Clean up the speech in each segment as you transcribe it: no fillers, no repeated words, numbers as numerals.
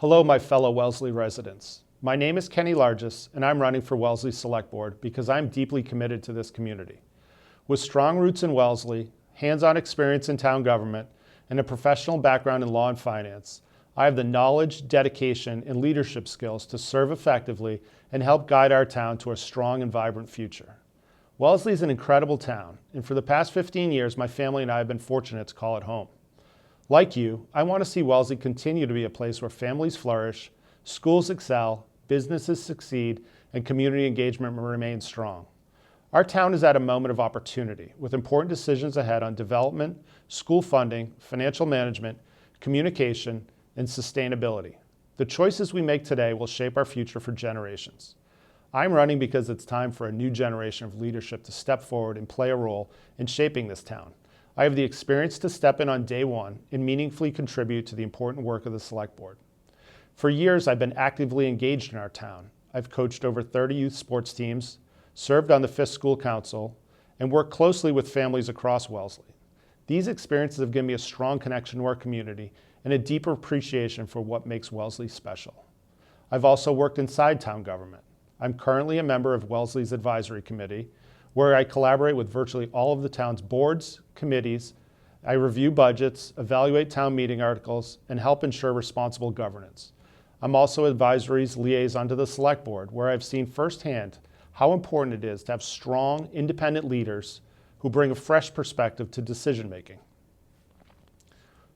Hello, my fellow Wellesley residents. My name is Kenny Largis, and I'm running for Wellesley Select Board because I'm deeply committed to this community. With strong roots in Wellesley, hands-on experience in town government, and a professional background in law and finance, I have the knowledge, dedication, and leadership skills to serve effectively and help guide our town to a strong and vibrant future. Wellesley is an incredible town, and for the past 15 years, my family and I have been fortunate to call it home. Like you, I want to see Wellesley continue to be a place where families flourish, schools excel, businesses succeed, and community engagement remains strong. Our town is at a moment of opportunity, with important decisions ahead on development, school funding, financial management, communication, and sustainability. The choices we make today will shape our future for generations. I'm running because it's time for a new generation of leadership to step forward and play a role in shaping this town. I have the experience to step in on day one and meaningfully contribute to the important work of the Select Board. For years, I've been actively engaged in our town. I've coached over 30 youth sports teams, served on the Fisk School Council, and worked closely with families across Wellesley. These experiences have given me a strong connection to our community and a deeper appreciation for what makes Wellesley special. I've also worked inside town government. I'm currently a member of Wellesley's Advisory Committee, where I collaborate with virtually all of the town's boards, committees. I review budgets, evaluate town meeting articles, and help ensure responsible governance. I'm also advisory's liaison to the Select Board, where I've seen firsthand how important it is to have strong, independent leaders who bring a fresh perspective to decision making.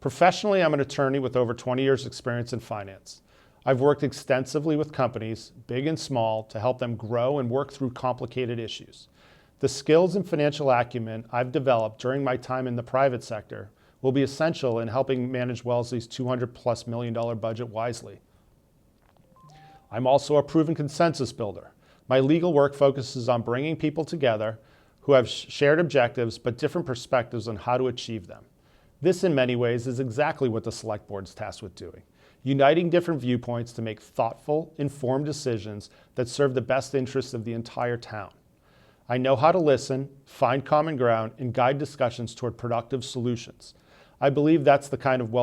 Professionally, I'm an attorney with over 20 years' experience in finance. I've worked extensively with companies, big and small, to help them grow and work through complicated issues. The skills and financial acumen I've developed during my time in the private sector will be essential in helping manage Wellesley's $200+ million budget wisely. I'm also a proven consensus builder. My legal work focuses on bringing people together who have shared objectives but different perspectives on how to achieve them. This, in many ways, is exactly what the Select Board is tasked with doing, uniting different viewpoints to make thoughtful, informed decisions that serve the best interests of the entire town. I know how to listen, find common ground, and guide discussions toward productive solutions. I believe that's the kind of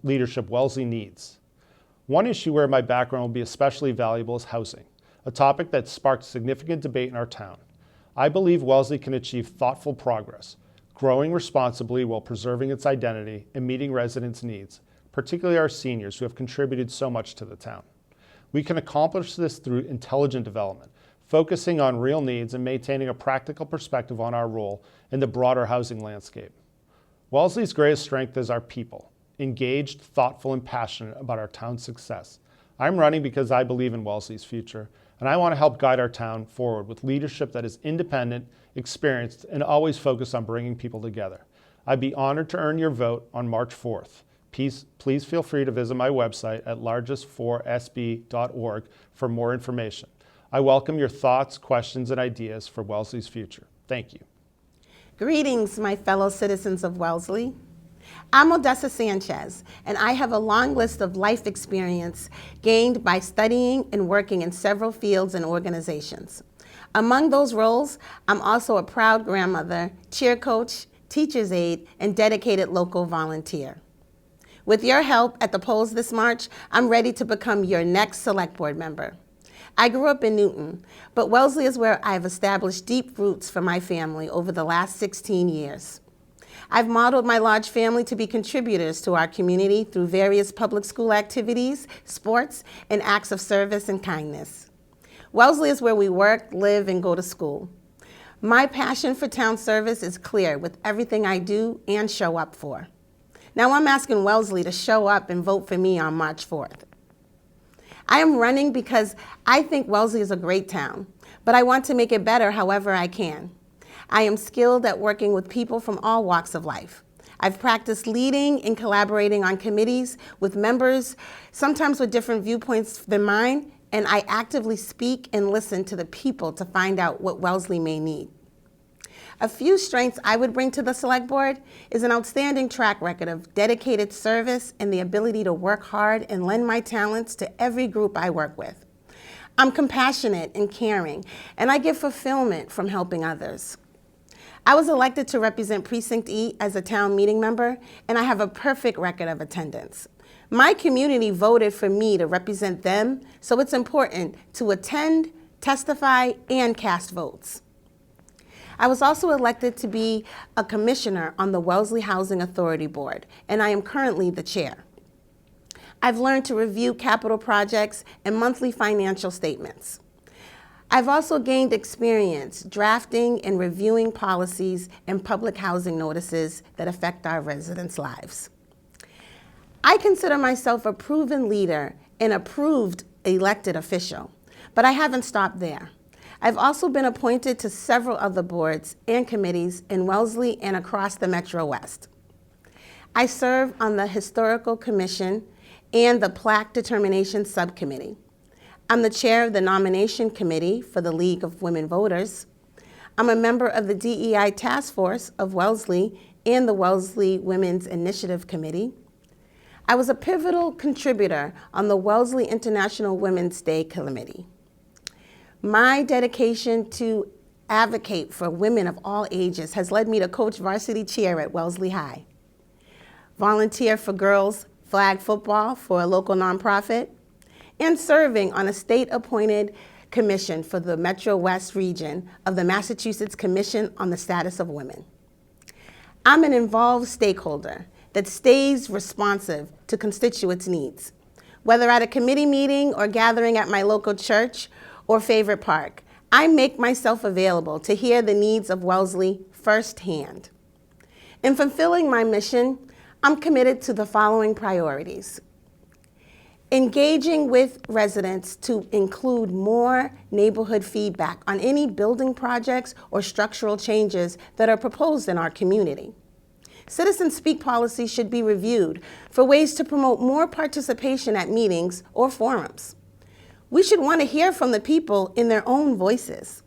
leadership Wellesley needs. One issue where my background will be especially valuable is housing, a topic that sparked significant debate in our town. I believe Wellesley can achieve thoughtful progress, growing responsibly while preserving its identity and meeting residents' needs, particularly our seniors who have contributed so much to the town. We can accomplish this through intelligent development, focusing on real needs and maintaining a practical perspective on our role in the broader housing landscape. Wellesley's greatest strength is our people, engaged, thoughtful, and passionate about our town's success. I'm running because I believe in Wellesley's future, and I want to help guide our town forward with leadership that is independent, experienced, and always focused on bringing people together. I'd be honored to earn your vote on March 4th. Please feel free to visit my website at largis4sb.org for more information. I welcome your thoughts, questions, and ideas for Wellesley's future. Thank you. Greetings, my fellow citizens of Wellesley. I'm Odessa Sanchez, and I have a long list of life experience gained by studying and working in several fields and organizations. Among those roles, I'm also a proud grandmother, cheer coach, teacher's aide, and dedicated local volunteer. With your help at the polls this March, I'm ready to become your next Select Board member. I grew up in Newton, but Wellesley is where I've established deep roots for my family over the last 16 years. I've modeled my large family to be contributors to our community through various public school activities, sports, and acts of service and kindness. Wellesley is where we work, live, and go to school. My passion for town service is clear with everything I do and show up for. Now I'm asking Wellesley to show up and vote for me on March 4th. I am running because I think Wellesley is a great town, but I want to make it better however I can. I am skilled at working with people from all walks of life. I've practiced leading and collaborating on committees with members, sometimes with different viewpoints than mine, and I actively speak and listen to the people to find out what Wellesley may need. A few strengths I would bring to the Select Board is an outstanding track record of dedicated service and the ability to work hard and lend my talents to every group I work with. I'm compassionate and caring, and I get fulfillment from helping others. I was elected to represent Precinct E as a town meeting member, and I have a perfect record of attendance. My community voted for me to represent them, so it's important to attend, testify, and cast votes. I was also elected to be a commissioner on the Wellesley Housing Authority Board, and I am currently the chair. I've learned to review capital projects and monthly financial statements. I've also gained experience drafting and reviewing policies and public housing notices that affect our residents' lives. I consider myself a proven leader and approved elected official, but I haven't stopped there. I've also been appointed to several other boards and committees in Wellesley and across the Metro West. I serve on the Historical Commission and the Plaque Determination Subcommittee. I'm the chair of the Nomination Committee for the League of Women Voters. I'm a member of the DEI Task Force of Wellesley and the Wellesley Women's Initiative Committee. I was a pivotal contributor on the Wellesley International Women's Day Committee. My dedication to advocate for women of all ages has led me to coach varsity cheer at Wellesley High, volunteer for girls flag football for a local nonprofit, and serving on a state-appointed commission for the Metro West region of the Massachusetts Commission on the Status of Women. I'm an involved stakeholder that stays responsive to constituents' needs. Whether at a committee meeting or gathering at my local church or favorite park, I make myself available to hear the needs of Wellesley firsthand. In fulfilling my mission, I'm committed to the following priorities. Engaging with residents to include more neighborhood feedback on any building projects or structural changes that are proposed in our community. Citizen Speak policy should be reviewed for ways to promote more participation at meetings or forums. We should want to hear from the people in their own voices.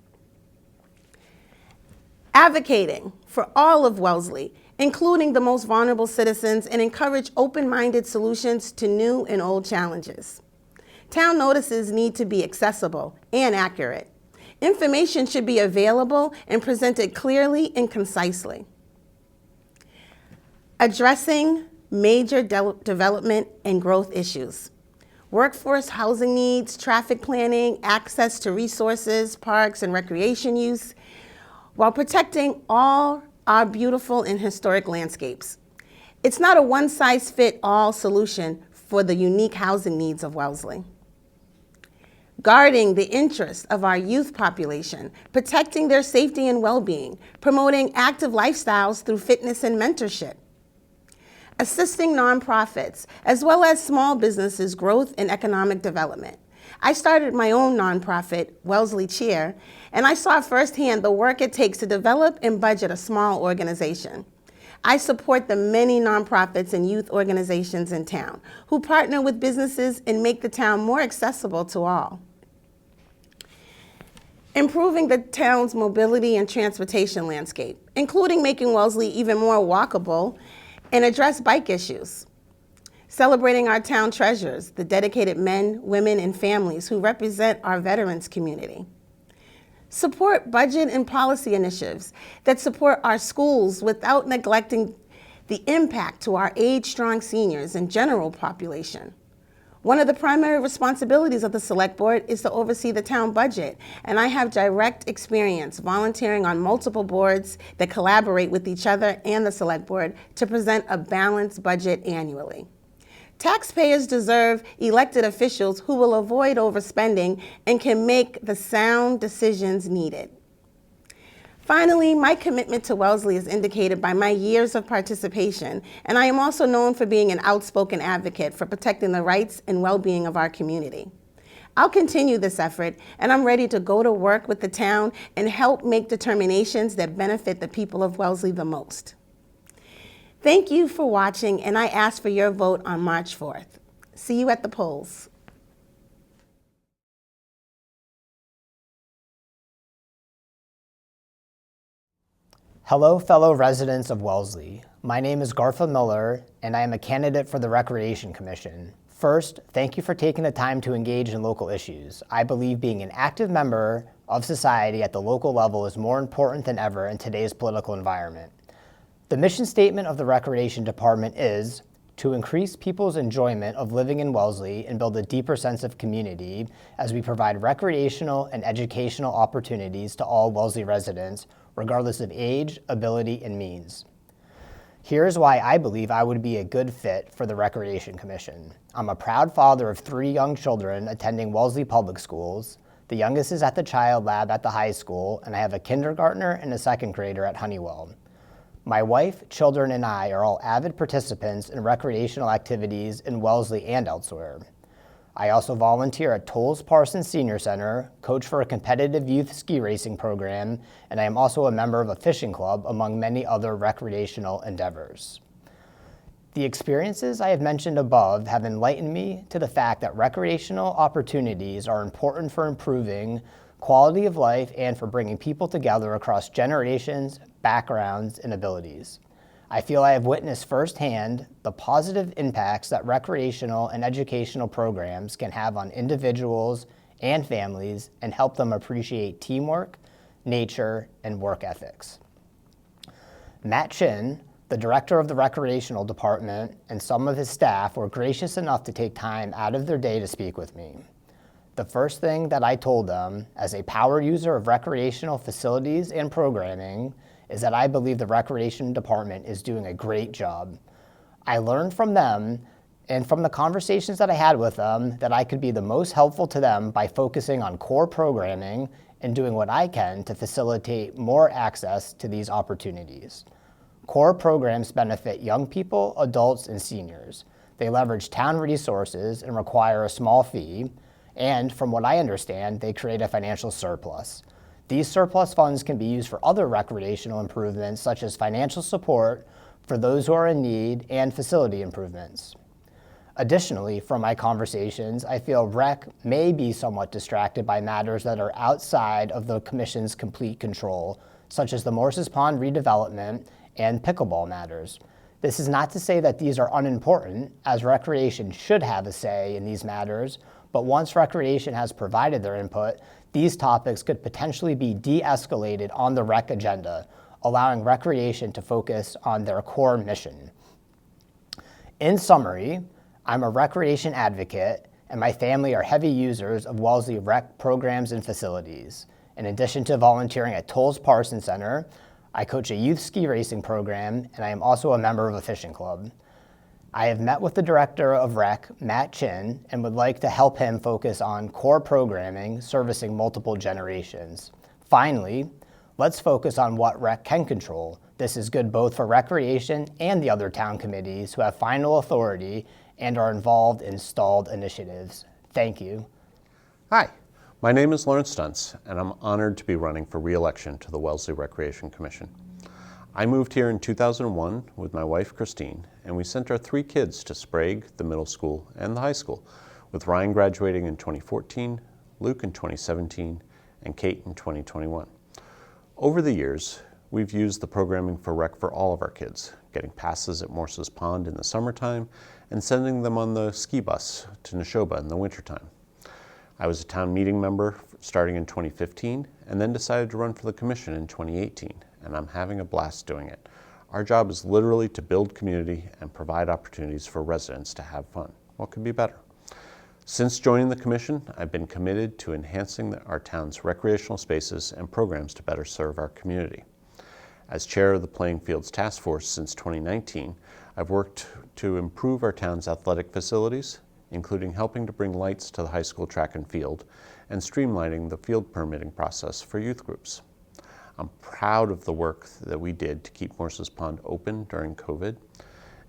Advocating for all of Wellesley, including the most vulnerable citizens, and encourage open-minded solutions to new and old challenges. Town notices need to be accessible and accurate. Information should be available and presented clearly and concisely. Addressing major development and growth issues. Workforce housing needs, traffic planning, access to resources, parks, and recreation use, while protecting all our beautiful and historic landscapes. It's not a one-size-fits-all solution for the unique housing needs of Wellesley. Guarding the interests of our youth population, protecting their safety and well-being, promoting active lifestyles through fitness and mentorship. Assisting nonprofits, as well as small businesses' growth and economic development. I started my own nonprofit, Wellesley Cheer, and I saw firsthand the work it takes to develop and budget a small organization. I support the many nonprofits and youth organizations in town who partner with businesses and make the town more accessible to all. Improving the town's mobility and transportation landscape, including making Wellesley even more walkable, and address bike issues. Celebrating our town treasures, the dedicated men, women, and families who represent our veterans community. Support budget and policy initiatives that support our schools without neglecting the impact to our age-strong seniors and general population. One of the primary responsibilities of the Select Board is to oversee the town budget, and I have direct experience volunteering on multiple boards that collaborate with each other and the Select Board to present a balanced budget annually. Taxpayers deserve elected officials who will avoid overspending and can make the sound decisions needed. Finally, my commitment to Wellesley is indicated by my years of participation, and I am also known for being an outspoken advocate for protecting the rights and well-being of our community. I'll continue this effort, and I'm ready to go to work with the town and help make determinations that benefit the people of Wellesley the most. Thank you for watching, and I ask for your vote on March 4th. See you at the polls. Hello, fellow residents of Wellesley. My name is Garfield Miller, and I am a candidate for the Recreation Commission. First, thank you for taking the time to engage in local issues. I believe being an active member of society at the local level is more important than ever in today's political environment. The mission statement of the Recreation Department is to increase people's enjoyment of living in Wellesley and build a deeper sense of community as we provide recreational and educational opportunities to all Wellesley residents, regardless of age, ability, and means. Here's why I believe I would be a good fit for the Recreation Commission. I'm a proud father of 3 young children attending Wellesley Public Schools. The youngest is at the Child Lab at the high school, and I have a kindergartner and a 2nd grader at Honeywell. My wife, children, and I are all avid participants in recreational activities in Wellesley and elsewhere. I also volunteer at Tolles Parsons Senior Center, coach for a competitive youth ski racing program, and I am also a member of a fishing club, among many other recreational endeavors. The experiences I have mentioned above have enlightened me to the fact that recreational opportunities are important for improving quality of life and for bringing people together across generations, backgrounds, and abilities. I feel I have witnessed firsthand the positive impacts that recreational and educational programs can have on individuals and families and help them appreciate teamwork, nature, and work ethics. Matt Chin, the director of the recreational department, and some of his staff were gracious enough to take time out of their day to speak with me. The first thing that I told them, as a power user of recreational facilities and programming, is that I believe the Recreation Department is doing a great job. I learned from them and from the conversations that I had with them that I could be the most helpful to them by focusing on core programming and doing what I can to facilitate more access to these opportunities. Core programs benefit young people, adults, and seniors. They leverage town resources and require a small fee, and from what I understand, they create a financial surplus. These surplus funds can be used for other recreational improvements, such as financial support for those who are in need and facility improvements. Additionally, from my conversations, I feel rec may be somewhat distracted by matters that are outside of the Commission's complete control, such as the Morses Pond redevelopment and pickleball matters. This is not to say that these are unimportant, as recreation should have a say in these matters, but once recreation has provided their input, these topics could potentially be de-escalated on the rec agenda, allowing recreation to focus on their core mission. In summary, I'm a recreation advocate, and my family are heavy users of Wellesley rec programs and facilities. In addition to volunteering at Tolles Parsons Center, I coach a youth ski racing program, and I am also a member of a fishing club. I have met with the director of rec, Matt Chin, and would like to help him focus on core programming servicing multiple generations. Finally, let's focus on what rec can control. This is good both for recreation and the other town committees who have final authority and are involved in stalled initiatives. Thank you. Hi, my name is Lawrence Stuntz, and I'm honored to be running for re-election to the Wellesley Recreation Commission. I moved here in 2001 with my wife Christine, and we sent our 3 kids to Sprague, the middle school, and the high school, with Ryan graduating in 2014, Luke in 2017, and Kate in 2021. Over the years, we've used the programming for rec for all of our kids, getting passes at Morses Pond in the summertime and sending them on the ski bus to Neshoba in the wintertime. I was a town meeting member starting in 2015 and then decided to run for the commission in 2018, and I'm having a blast doing it. Our job is literally to build community and provide opportunities for residents to have fun. What could be better? Since joining the commission, I've been committed to enhancing our town's recreational spaces and programs to better serve our community. As chair of the Playing Fields Task Force since 2019, I've worked to improve our town's athletic facilities, including helping to bring lights to the high school track and field and streamlining the field permitting process for youth groups. I'm proud of the work that we did to keep Morses Pond open during COVID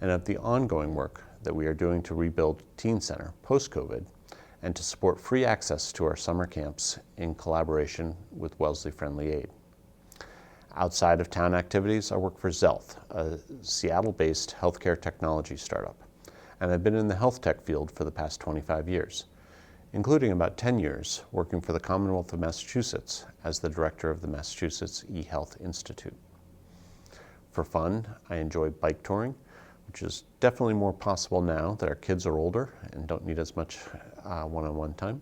and of the ongoing work that we are doing to rebuild Teen Center post-COVID and to support free access to our summer camps in collaboration with Wellesley Friendly Aid. Outside of town activities, I work for Xealth, a Seattle-based healthcare technology startup, and I've been in the health tech field for the past 25 years, including about 10 years working for the Commonwealth of Massachusetts as the director of the Massachusetts eHealth Institute. For fun, I enjoy bike touring, which is definitely more possible now that our kids are older and don't need as much one-on-one time,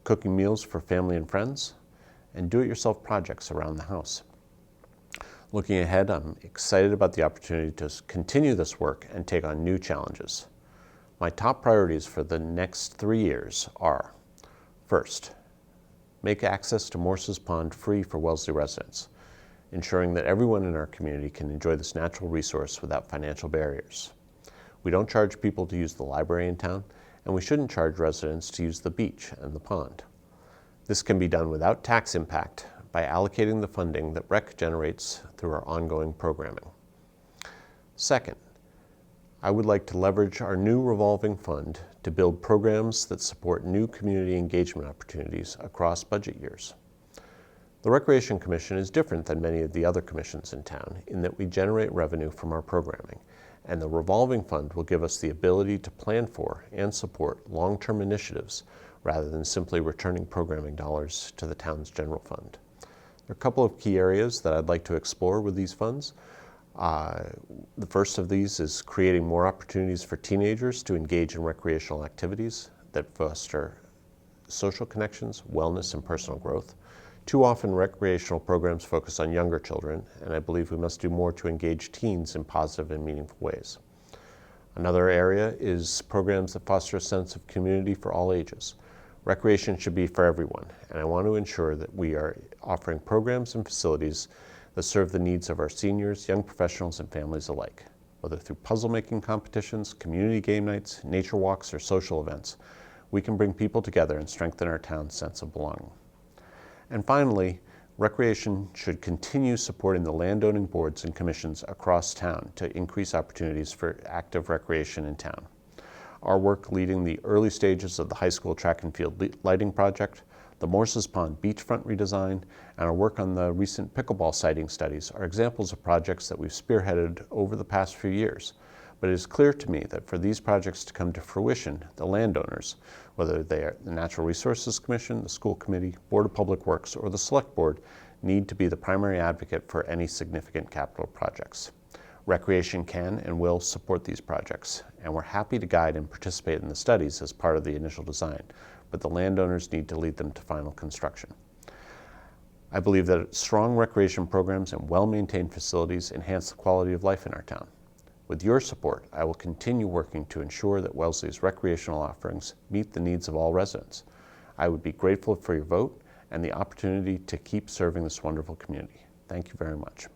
cooking meals for family and friends, and do-it-yourself projects around the house. Looking ahead, I'm excited about the opportunity to continue this work and take on new challenges. My top priorities for the next 3 years are: first, make access to Morse's Pond free for Wellesley residents, ensuring that everyone in our community can enjoy this natural resource without financial barriers. We don't charge people to use the library in town, and we shouldn't charge residents to use the beach and the pond. This can be done without tax impact by allocating the funding that REC generates through our ongoing programming. Second, I would like to leverage our new revolving fund to build programs that support new community engagement opportunities across budget years. The Recreation Commission is different than many of the other commissions in town in that we generate revenue from our programming, and the revolving fund will give us the ability to plan for and support long-term initiatives rather than simply returning programming dollars to the town's general fund. There are a couple of key areas that I'd like to explore with these funds. The first of these is creating more opportunities for teenagers to engage in recreational activities that foster social connections, wellness, and personal growth. Too often, recreational programs focus on younger children, and I believe we must do more to engage teens in positive and meaningful ways. Another area is programs that foster a sense of community for all ages. Recreation should be for everyone, and I want to ensure that we are offering programs and facilities that serve the needs of our seniors, young professionals, and families alike. Whether through puzzle-making competitions, community game nights, nature walks, or social events, we can bring people together and strengthen our town's sense of belonging. And finally, recreation should continue supporting the landowning boards and commissions across town to increase opportunities for active recreation in town. Our work leading the early stages of the high school track and field lighting project, the Morse's Pond beachfront redesign, and our work on the recent pickleball siting studies are examples of projects that we've spearheaded over the past few years. But it is clear to me that for these projects to come to fruition, the landowners, whether they are the Natural Resources Commission, the School Committee, Board of Public Works, or the Select Board, need to be the primary advocate for any significant capital projects. Recreation can and will support these projects, and we're happy to guide and participate in the studies as part of the initial design, but the landowners need to lead them to final construction. I believe that strong recreation programs and well-maintained facilities enhance the quality of life in our town. With your support, I will continue working to ensure that Wellesley's recreational offerings meet the needs of all residents. I would be grateful for your vote and the opportunity to keep serving this wonderful community. Thank you very much.